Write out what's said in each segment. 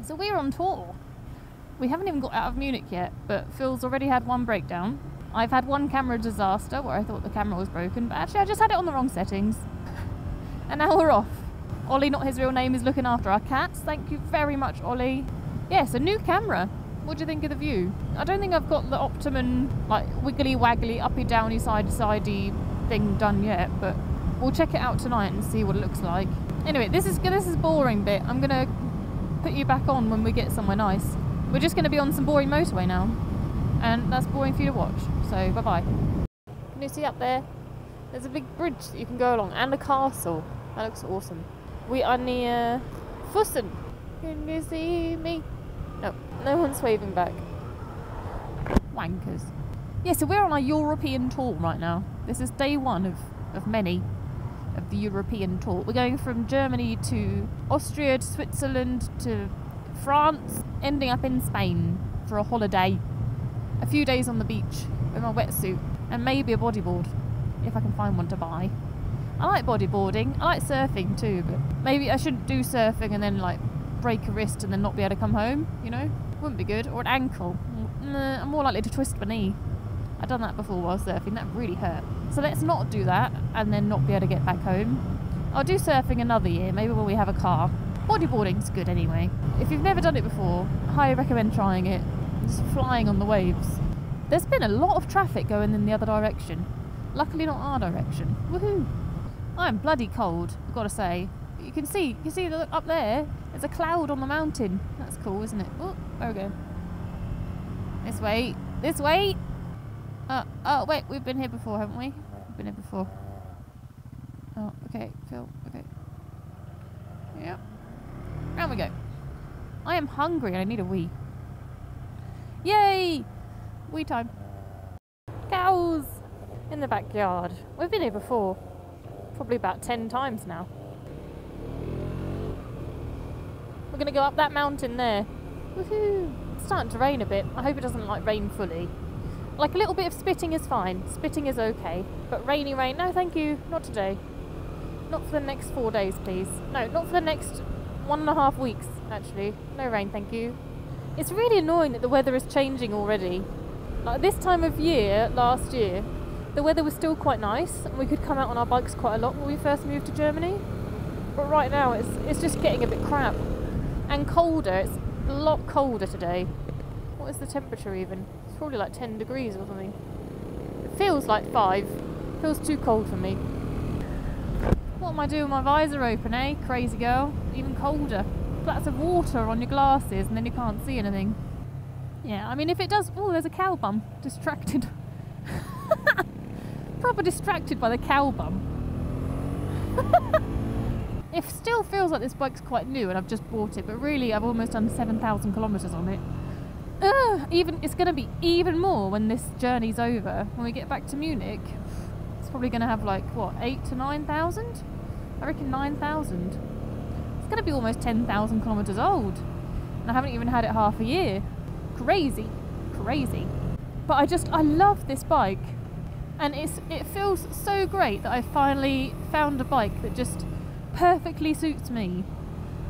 So we're on tour. We haven't even got out of Munich yet, but Phil's already had one breakdown. I've had one camera disaster where I thought the camera was broken, but actually I just had it on the wrong settings. And now we're off. Ollie, not his real name, is looking after our cats. Thank you very much, Ollie. Yes, a new camera. What do you think of the view? I don't think I've got the optimum, like, wiggly waggly, uppy downy side sidey thing done yet, but we'll check it out tonight and see what it looks like. Anyway, this is boring bit. I'm gonna put you back on when we get somewhere nice. We're just gonna be on some boring motorway now, and that's boring for you to watch. So bye bye. Can you see up there? There's a big bridge that you can go along, and a castle. That looks awesome. We are near Fussen. Can you see me? No, no one's waving back. Wankers. Yeah, so we're on our European tour right now. This is day one of many of the European tour. We're going from Germany to Austria to Switzerland to France, ending up in Spain for a holiday. A few days on the beach with my wetsuit and maybe a bodyboard, if I can find one to buy. I like bodyboarding, I like surfing too, but maybe I shouldn't do surfing and then like break a wrist and then not be able to come home, you know? Wouldn't be good. Or an ankle. I'm more likely to twist my knee. I've done that before while surfing, that really hurt. So let's not do that and then not be able to get back home. I'll do surfing another year, maybe when we have a car. Bodyboarding's good anyway. If you've never done it before, I highly recommend trying it. Just flying on the waves. There's been a lot of traffic going in the other direction. Luckily not our direction. Woohoo! I'm bloody cold, I've got to say. You can see up there, there's a cloud on the mountain. That's cool, isn't it? Oh, there we go. This way, this way! Oh wait, we've been here before, haven't we? We've been here before. Oh, okay, Phil, okay. Yep. Round we go. I am hungry and I need a wee. Yay! Wee time. Cows! In the backyard. We've been here before. Probably about 10 times now. We're going to go up that mountain there. Woohoo! It's starting to rain a bit. I hope it doesn't like rain fully. Like a little bit of spitting is fine. Spitting is okay. But rainy rain, no thank you. Not today. Not for the next 4 days, please. No, not for the next 1.5 weeks, actually. No rain, thank you. It's really annoying that the weather is changing already. Like this time of year, last year, the weather was still quite nice and we could come out on our bikes quite a lot when we first moved to Germany. But right now it's just getting a bit crap. And colder, it's a lot colder today. What is the temperature even? It's probably like 10 degrees or something. It feels like 5. It feels too cold for me. What am I doing with my visor open, eh? Crazy girl. Even colder. Flats of water on your glasses and then you can't see anything. Yeah, I mean if it does... Oh, there's a cow bum. Distracted. Proper distracted by the cow bum. It still feels like this bike's quite new and I've just bought it, but really I've almost done 7,000 kilometres on it. It's going to be even more when this journey's over. When we get back to Munich, it's probably going to have like, what, 8,000 to 9,000? I reckon 9,000. It's going to be almost 10,000 kilometres old. And I haven't even had it half a year. Crazy. Crazy. But I love this bike. And it feels so great that I finally found a bike that just perfectly suits me.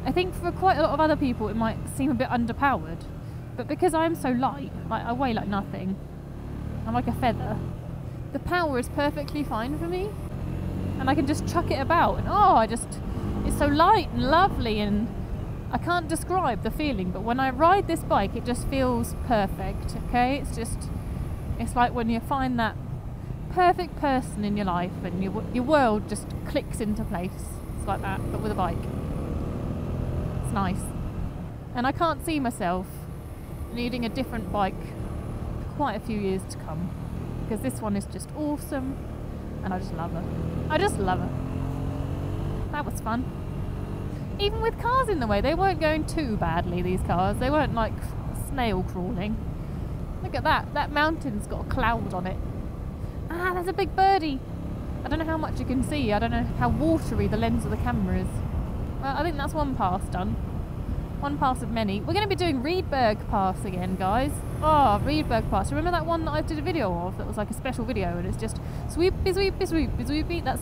I think for quite a lot of other people it might seem a bit underpowered, but because I'm so light, like I weigh like nothing, I'm like a feather, the power is perfectly fine for me and I can just chuck it about and it's so light and lovely and I can't describe the feeling, but when I ride this bike it just feels perfect, okay? It's like when you find that perfect person in your life and your world just clicks into place. It's like that, but with a bike. It's nice. And I can't see myself needing a different bike for quite a few years to come, because this one is just awesome and I just love her. I just love her. That was fun. Even with cars in the way, they weren't going too badly, these cars. They weren't like snail crawling. Look at that. That mountain's got a cloud on it. Ah, there's a big birdie. I don't know how much you can see. I don't know how watery the lens of the camera is. Well, I think that's one pass done. One pass of many. We're going to be doing Riedberg Pass again, guys. Oh, Riedberg Pass. Remember that one that I did a video of that was like a special video and it's just sweepy, sweepy, sweepy, sweepy. That's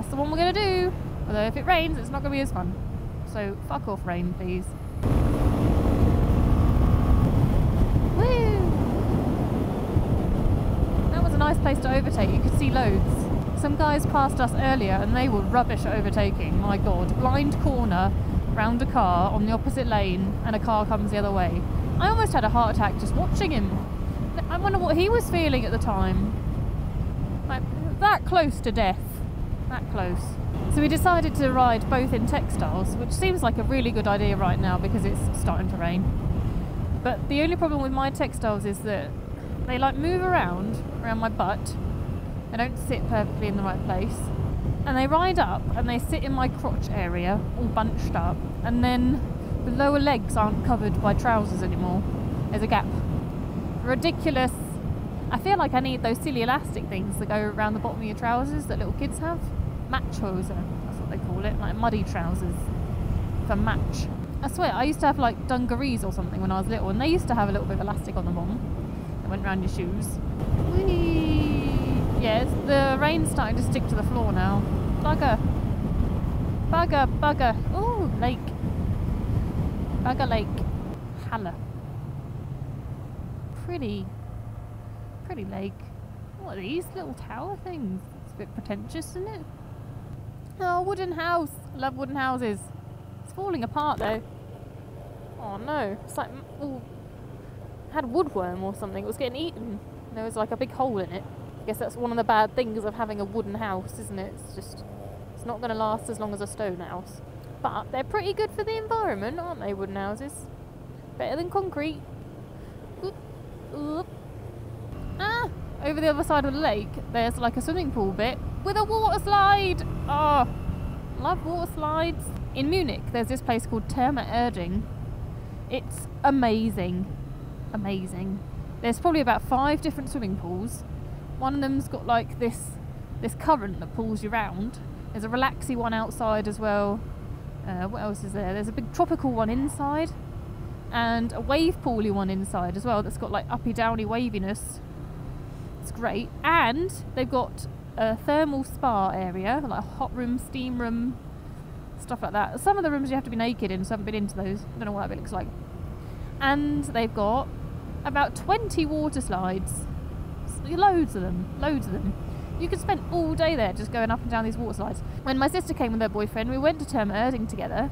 the one we're going to do. Although if it rains, it's not going to be as fun. So fuck off rain, please. place to overtake. You could see loads. Some guys passed us earlier and they were rubbish at overtaking. My God. Blind corner, round a car on the opposite lane, and a car comes the other way. I almost had a heart attack just watching him. I wonder what he was feeling at the time. Like, that close to death. That close. So we decided to ride both in textiles, which seems like a really good idea right now because it's starting to rain. But the only problem with my textiles is that they like move around my butt. They don't sit perfectly in the right place. And they ride up and they sit in my crotch area, all bunched up. And then the lower legs aren't covered by trousers anymore. There's a gap. Ridiculous. I feel like I need those silly elastic things that go around the bottom of your trousers that little kids have. Matchhoser, that's what they call it, like muddy trousers for match. I swear, I used to have like dungarees or something when I was little, and they used to have a little bit of elastic on the bottom that went around your shoes. Whee! Yeah, the rain's starting to stick to the floor now. Bugger. Bugger, bugger. Ooh, lake. Bugger lake. Halla. Pretty lake. What are these little tower things? It's a bit pretentious, isn't it? Oh, wooden house. I love wooden houses. It's falling apart though. Oh no. It's like, oh, had woodworm or something. It was getting eaten. There was like a big hole in it. I guess that's one of the bad things of having a wooden house, isn't it? It's not going to last as long as a stone house. But they're pretty good for the environment, aren't they, wooden houses? Better than concrete. Oop, oop. Ah! Over the other side of the lake, there's like a swimming pool bit with a water slide. Oh, love water slides. In Munich, there's this place called Therme Erding. It's amazing. Amazing. There's probably about 5 different swimming pools. One of them's got like this current that pulls you round. There's a relaxy one outside as well. What else is there? There's a big tropical one inside. And a wave pooly one inside as well that's got like uppy downy waviness. It's great. And they've got a thermal spa area, like a hot room, steam room, stuff like that. Some of the rooms you have to be naked in, so I haven't been into those. I don't know what that bit looks like. And they've got about 20 water slides. Loads of them. You could spend all day there just going up and down these water slides. When my sister came with her boyfriend, we went to Therme Erding together,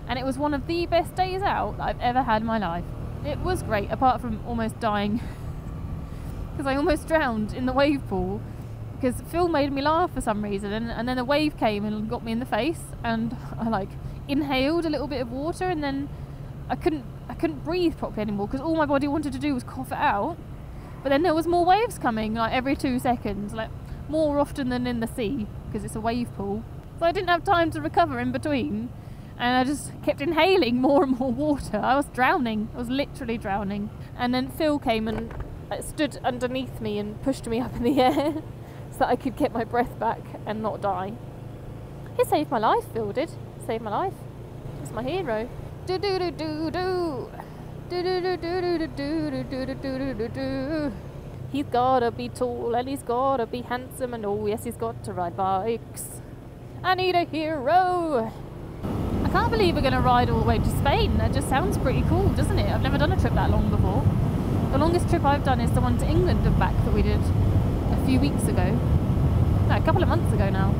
and it was one of the best days out that I've ever had in my life. It was great, apart from almost dying because I almost drowned in the wave pool because Phil made me laugh for some reason, and then a wave came and got me in the face, and I like inhaled a little bit of water, and then I couldn't breathe properly anymore because all my body wanted to do was cough it out. But then there was more waves coming, like every 2 seconds, like more often than in the sea, because it's a wave pool. So I didn't have time to recover in between, and I just kept inhaling more and more water. I was drowning. I was literally drowning. And then Phil came and stood underneath me and pushed me up in the air so that I could get my breath back and not die. He saved my life, Phil did. Saved my life. He's my hero. Do do do do do. He's gotta be tall and he's gotta be handsome, and oh yes, he's got to ride bikes. I need a hero. I can't believe we're gonna ride all the way to Spain. That just sounds pretty cool, doesn't it? I've never done a trip that long before. The longest trip I've done is the one to England and back that we did a few weeks ago. No, a couple of months ago now.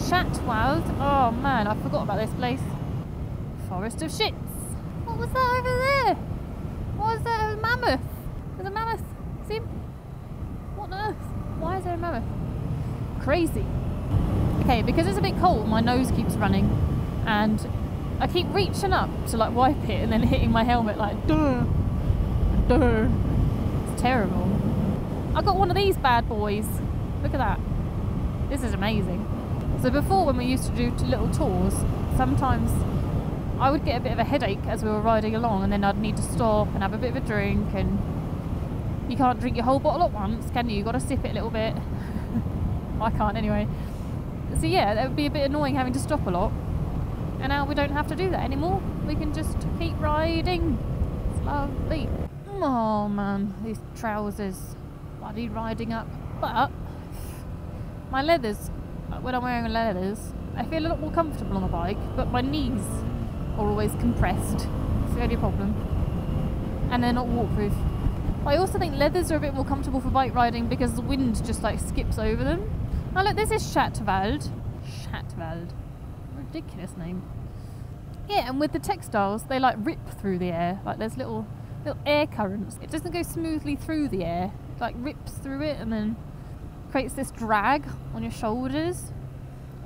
Shatwald. Oh man, I forgot about this place. Forest of shits. What was that over there? What was that? A mammoth? There's a mammoth. See him? What on earth? Why is there a mammoth? Crazy. Okay, because it's a bit cold, my nose keeps running, and I keep reaching up to like wipe it and then hitting my helmet like duh, duh. It's terrible. I got one of these bad boys. Look at that. This is amazing. So before, when we used to do little tours, sometimes I would get a bit of a headache as we were riding along, and then I'd need to stop and have a bit of a drink, and you can't drink your whole bottle at once, can you? You've got to sip it a little bit. I can't anyway. So yeah, that would be a bit annoying having to stop a lot. And now we don't have to do that anymore. We can just keep riding. It's lovely. Oh man, these trousers. Bloody riding up. But my leathers, when I'm wearing leathers, I feel a lot more comfortable on the bike, but my knees are always compressed. It's the only problem. And they're not waterproof. I also think leathers are a bit more comfortable for bike riding because the wind just like skips over them. Oh look, this is Schattwald. Schattwald. Ridiculous name. Yeah, and with the textiles, they like rip through the air. Like there's little air currents. It doesn't go smoothly through the air. It like rips through it and then creates this drag on your shoulders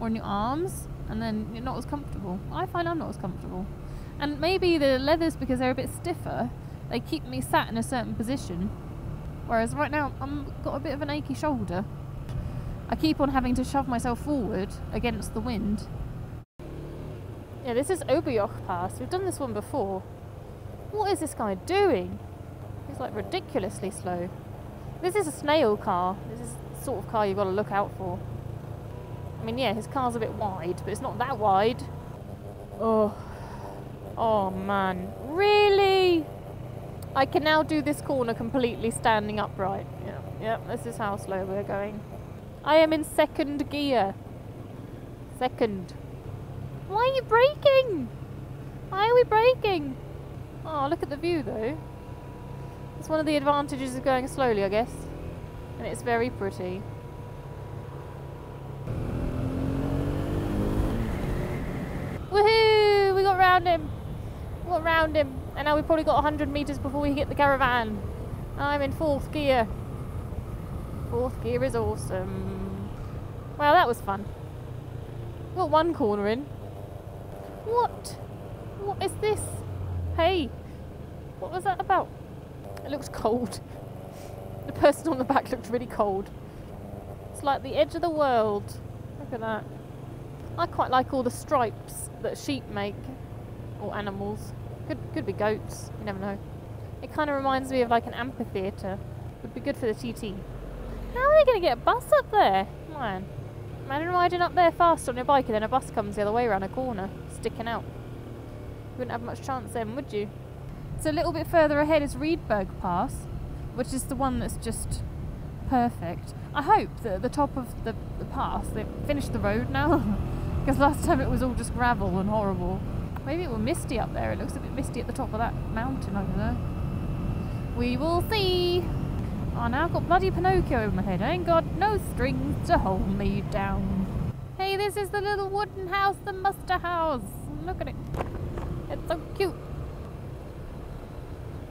or on your arms, and then you're not as comfortable. I find I'm not as comfortable. And maybe the leathers, because they're a bit stiffer, they keep me sat in a certain position. Whereas right now, I've got a bit of an achy shoulder. I keep on having to shove myself forward against the wind. Yeah, this is Oberjoch Pass. We've done this one before. What is this guy doing? He's like ridiculously slow. This is a snail car. This is the sort of car you've got to look out for. I mean, yeah, his car's a bit wide, but it's not that wide. Oh man, really? I can now do this corner completely standing upright. Yeah, this is how slow we're going. I am in second gear. Second. Why are you braking? Why are we braking? Oh, look at the view though. It's one of the advantages of going slowly, I guess. And it's very pretty. Woohoo! We got round him. We got round him. And now we've probably got 100 metres before we hit the caravan. I'm in fourth gear. Fourth gear is awesome. Well, that was fun. Got one corner in. What? What is this? Hey, what was that about? It looks cold. The person on the back looked really cold. It's like the edge of the world. Look at that. I quite like all the stripes that sheep make, or animals. Could be goats, you never know. It kind of reminds me of like an amphitheatre. Would be good for the TT. How are they going to get a bus up there? Man, imagine riding up there fast on your bike and then a bus comes the other way around a corner, sticking out. You wouldn't have much chance then, would you? So a little bit further ahead is Riedberg Pass, which is the one that's just perfect. I hope that at the top of the pass they've finished the road now, because last time it was all just gravel and horrible. Maybe it was misty up there. It looks a bit misty at the top of that mountain over there. We will see. Oh, now I've got bloody Pinocchio in my head. I ain't got no strings to hold me down. Hey, this is the little wooden house, the muster house. Look at it. It's so cute.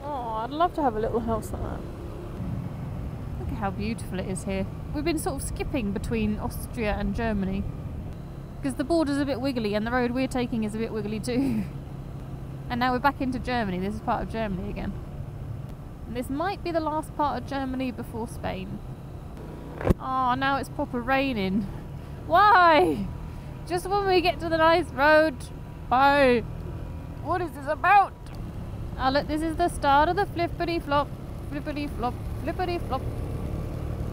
Oh, I'd love to have a little house like that. Look at how beautiful it is here. We've been sort of skipping between Austria and Germany because the border's a bit wiggly and the road we're taking is a bit wiggly too. And now we're back into Germany. This is part of Germany again. And this might be the last part of Germany before Spain. Oh, now it's proper raining. Why? Just when we get to the nice road. Why? What is this about? Oh look, this is the start of the flippity flop, flippity flop, flippity flop.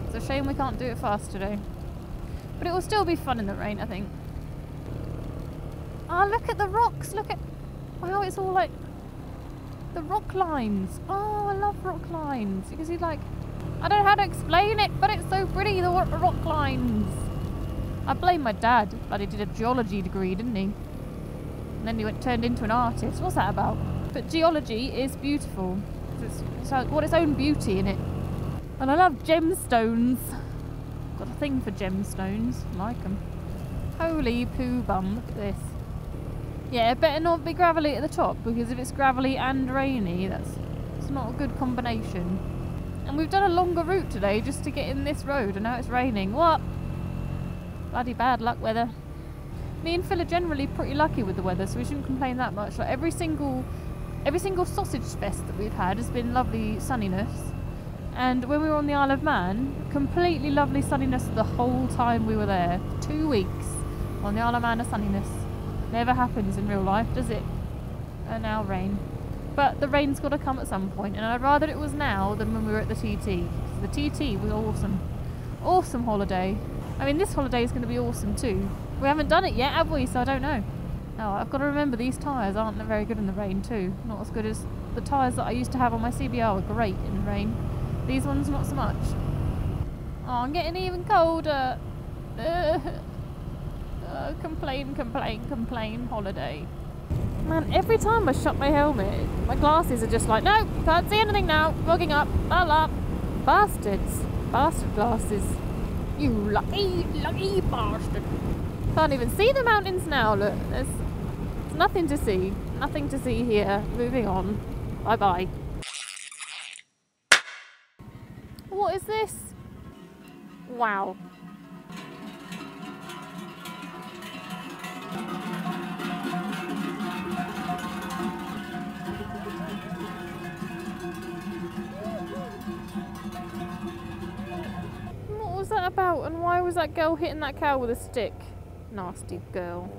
It's a shame we can't do it fast today. But it will still be fun in the rain, I think. Oh, look at the rocks, look at... Wow, it's all like... The rock lines. Oh, I love rock lines. You can see like... I don't know how to explain it, but it's so pretty, the rock lines. I blame my dad. Bloody did a geology degree, didn't he? And then he turned into an artist. What's that about? But geology is beautiful. It's got its own beauty in it. And I love gemstones. Got a thing for gemstones. I like them. Holy poo bum, look at this. Yeah, it better not be gravelly at the top, because if it's gravelly and rainy, it's not a good combination. And we've done a longer route today just to get in this road, and now it's raining. What? Bloody bad luck weather. Me and Phil are generally pretty lucky with the weather, so we shouldn't complain that much. Like every single sausage fest that we've had has been lovely sunniness. And when we were on the Isle of Man, completely lovely sunniness the whole time we were there. 2 weeks on the Isle of Man of sunniness. Never happens in real life, does it? And now rain. But the rain's got to come at some point, and I'd rather it was now than when we were at the TT. The TT was awesome. Awesome holiday. I mean, this holiday is going to be awesome too. We haven't done it yet, have we? So I don't know. Oh, I've got to remember these tyres aren't very good in the rain too. Not as good as the tyres that I used to have on my CBR were great in the rain. These ones not so much. Oh, I'm getting even colder. Complain, complain, complain, holiday. Man, every time I shut my helmet, my glasses are just like, no, can't see anything now, fogging up, la la. Bastards. Bastard glasses. You lucky, lucky bastard. Can't even see the mountains now, look. There's nothing to see. Nothing to see here. Moving on. Bye-bye. What is this? Wow. What was that about? And why was that girl hitting that cow with a stick? Nasty girl.